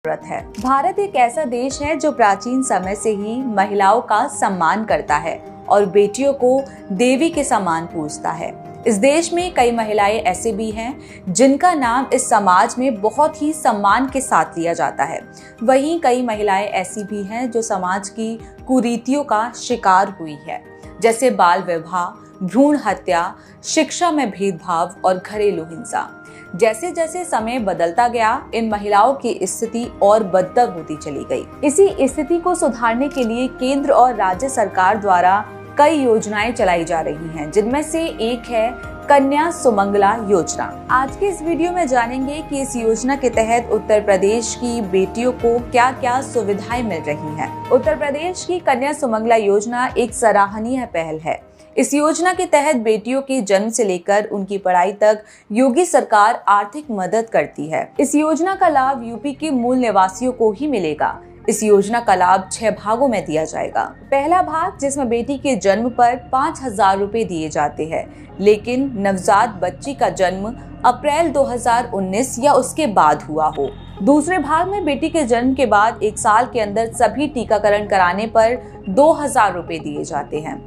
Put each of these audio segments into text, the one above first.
जरूरत है। भारत एक ऐसा देश है जो प्राचीन समय से ही महिलाओं का सम्मान करता है और बेटियों को देवी के समान पूजता है। इस देश में कई महिलाएं ऐसे भी हैं जिनका नाम इस समाज में बहुत ही सम्मान के साथ लिया जाता है। वहीं कई महिलाएं ऐसी भी हैं जो समाज की कुरीतियों का शिकार हुई है, जैसे बाल विवाह, भ्रूण हत्या, शिक्षा में भेदभाव और घरेलू हिंसा। जैसे जैसे समय बदलता गया, इन महिलाओं की स्थिति और बदतर होती चली गई। इसी स्थिति को सुधारने के लिए केंद्र और राज्य सरकार द्वारा कई योजनाएं चलाई जा रही हैं, जिनमें से एक है कन्या सुमंगला योजना। आज के इस वीडियो में जानेंगे कि इस योजना के तहत उत्तर प्रदेश की बेटियों को क्या क्या सुविधाएं मिल रही हैं। उत्तर प्रदेश की कन्या सुमंगला योजना एक सराहनीय पहल है। इस योजना के तहत बेटियों के जन्म से लेकर उनकी पढ़ाई तक योगी सरकार आर्थिक मदद करती है। इस योजना का लाभ यूपी के मूल निवासियों को ही मिलेगा। इस योजना का लाभ 6 भागों में दिया जाएगा। पहला भाग, जिसमें बेटी के जन्म पर 5,000 रुपए दिए जाते हैं, लेकिन नवजात बच्ची का जन्म अप्रैल 2019 या उसके बाद हुआ हो। दूसरे भाग में बेटी के जन्म के बाद 1 साल के अंदर सभी टीकाकरण कराने पर 2,000 रुपए दिए जाते हैं।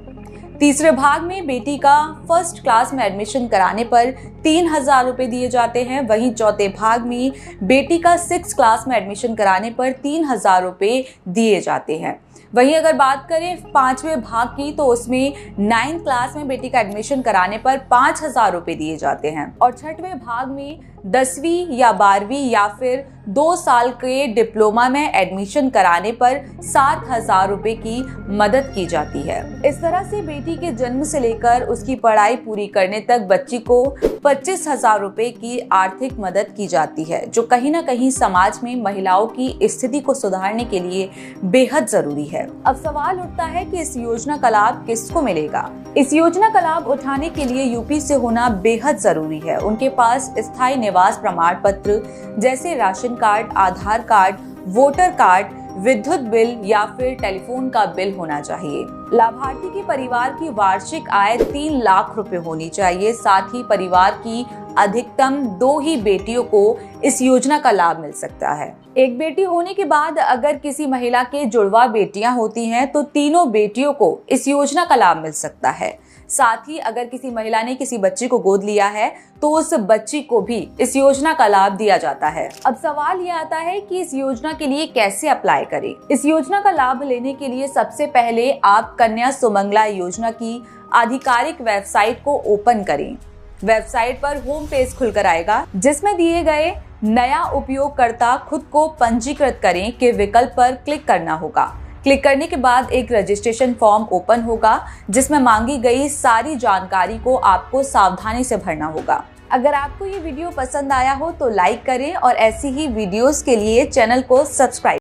तीसरे भाग में बेटी का फर्स्ट क्लास में एडमिशन कराने पर 3,000 रुपए दिए जाते हैं। वहीं चौथे भाग में बेटी का 6th क्लास में एडमिशन कराने पर 3,000 रुपए दिए जाते हैं। वहीं अगर बात करें 5वें भाग की, तो उसमें 9th क्लास में बेटी का एडमिशन कराने पर 5,000 रुपए दिए जाते हैं। और 6वें भाग में 10वीं या 12वीं या फिर 2 साल के डिप्लोमा में एडमिशन कराने पर 7,000 रुपए की मदद की जाती है। इस तरह से बेटी के जन्म से लेकर उसकी पढ़ाई पूरी करने तक बच्ची को 25,000 रुपए की आर्थिक मदद की जाती है, जो कहीं ना कहीं समाज में महिलाओं की स्थिति को सुधारने के लिए बेहद जरूरी है। अब सवाल उठता है कि इस योजना का लाभ किसको मिलेगा। इस योजना का लाभ उठाने के लिए यूपी से होना बेहद जरूरी है। उनके पास स्थायी निवास प्रमाण पत्र जैसे राशन कार्ड, आधार कार्ड, वोटर कार्ड, विद्युत बिल या फिर टेलीफोन का बिल होना चाहिए। लाभार्थी के परिवार की वार्षिक आय 3 लाख रुपए होनी चाहिए। साथ ही परिवार की अधिकतम 2 ही बेटियों को इस योजना का लाभ मिल सकता है। एक बेटी होने के बाद अगर किसी महिला के जुड़वा बेटियां होती हैं, तो तीनों बेटियों को इस योजना का लाभ मिल सकता है। साथ ही अगर किसी महिला ने किसी बच्ची को गोद लिया है, तो उस बच्ची को भी इस योजना का लाभ दिया जाता है। अब सवाल ये आता है कि इस योजना के लिए कैसे अप्लाई करें। इस योजना का लाभ लेने के लिए सबसे पहले आप कन्या सुमंगला योजना की आधिकारिक वेबसाइट को ओपन करें। वेबसाइट पर होम पेज खुलकर आएगा, जिसमें दिए गए नया उपयोगकर्ता खुद को पंजीकृत करें के विकल्प पर क्लिक करना होगा। क्लिक करने के बाद एक रजिस्ट्रेशन फॉर्म ओपन होगा, जिसमें मांगी गई सारी जानकारी को आपको सावधानी से भरना होगा। अगर आपको ये वीडियो पसंद आया हो तो लाइक करें और ऐसी ही वीडियोस के लिए चैनल को सब्सक्राइब